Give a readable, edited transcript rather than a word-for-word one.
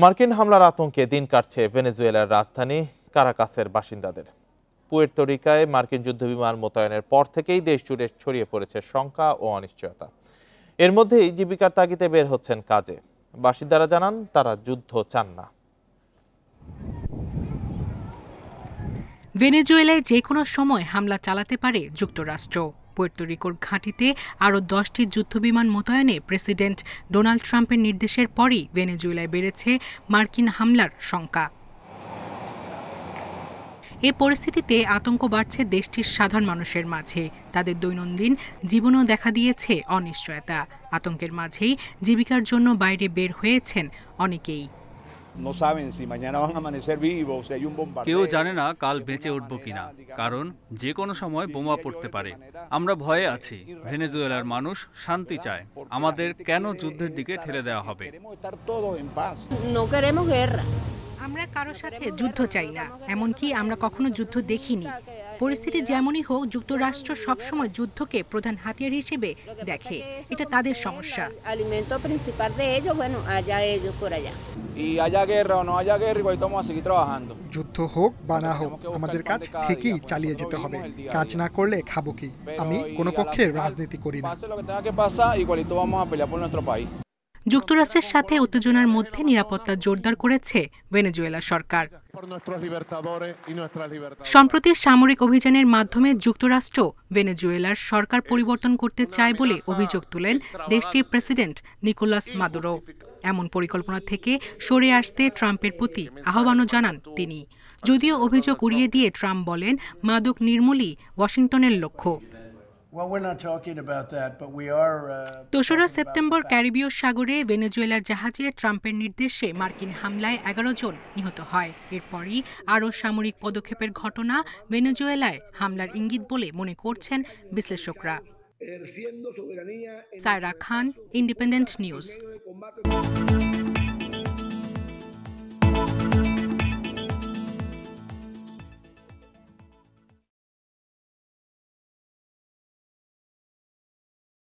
মার্কিন হামলার আতঙ্কে দিন কাটছে ভেনেজুয়েলার রাজধানী কারাকাসের বাসিন্দাদের। পুয়ের্তো রিকায় মার্কিন যুদ্ধবিমান মোতায়েনের পর থেকেই দেশ জুড়ে ছড়িয়ে পড়েছে শঙ্কা ও অনিশ্চয়তা। এর মধ্যেই জীবিকার তাগিদে বের হচ্ছেন কাজে। বাসিন্দারা জানান তারা যুদ্ধ চান না। ভেনেজুয়েলায় যে কোনো সময় হামলা চালাতে পারে যুক্তরাষ্ট্র। পুয়ের্তো রিকোর ঘাঁটিতে আরও 10টি যুদ্ধবিমান মোতায়েনে প্রেসিডেন্ট ডোনাল্ড ট্রাম্পের নির্দেশের পরই ভেনেজুয়েলায় বেড়েছে মার্কিন হামলার শঙ্কা। এ পরিস্থিতিতে আতঙ্ক বাড়ছে দেশটির সাধারণ মানুষের মাঝে। তাদের দৈনন্দিন জীবনেও দেখা দিয়েছে অনিশ্চয়তা। আতঙ্কের মাঝেই জীবিকার জন্য বাইরে বের হয়েছেন অনেকেই। কেউ জানে না কাল বেঁচে উঠব কিনা, কারণ যে কোনো সময় বোমা পড়তে পারে। আমরা ভয়ে আছি। ভেনেজুয়েলার মানুষ শান্তি চায়। আমাদের কেন যুদ্ধের দিকে ঠেলে দেওয়া হবে? আমরা কারো সাথে যুদ্ধ চাই না, এমনকি আমরা কখনো যুদ্ধ দেখিনি। পরিস্থিতি যেমনই হোক, যুক্তরাষ্ট্র সবসময় যুদ্ধকে প্রধান হাতিয়ার হিসেবে দেখে। এটা তাদের সমস্যা। যুদ্ধ হোক বা না হোক, আমাদের কাজ ঠিকই চালিয়ে যেতে হবে। কাজ না করলে খাবো কি? আমি কোনো পক্ষের রাজনীতি করি না। যুক্তরাষ্ট্রের সাথে উত্তেজনার মধ্যে নিরাপত্তা জোরদার করেছে ভেনেজুয়েলা সরকার। সম্প্রতি সামরিক অভিযানের মাধ্যমে যুক্তরাষ্ট্র ভেনেজুয়েলার সরকার পরিবর্তন করতে চায় বলে অভিযোগ তুলেন দেশটির প্রেসিডেন্ট নিকোলাস মাদুরো। এমন পরিকল্পনা থেকে সরে আসতে ট্রাম্পের প্রতি আহ্বানও জানান তিনি। যদিও অভিযোগ উড়িয়ে দিয়ে ট্রাম্প বলেন, মাদক নির্মূলই ওয়াশিংটনের লক্ষ্য। ২রা সেপ্টেম্বর ক্যারিবীয় সাগরে ভেনেজুয়েলার জাহাজে ট্রাম্পের নির্দেশে মার্কিন হামলায় ১১ জন নিহত হয়। এরপরই আরও সামরিক পদক্ষেপের ঘটনা ভেনেজুয়েলায় হামলার ইঙ্গিত বলে মনে করছেন বিশ্লেষকরা। সায়রা খান, ইন্ডিপেন্ডেন্ট নিউজ।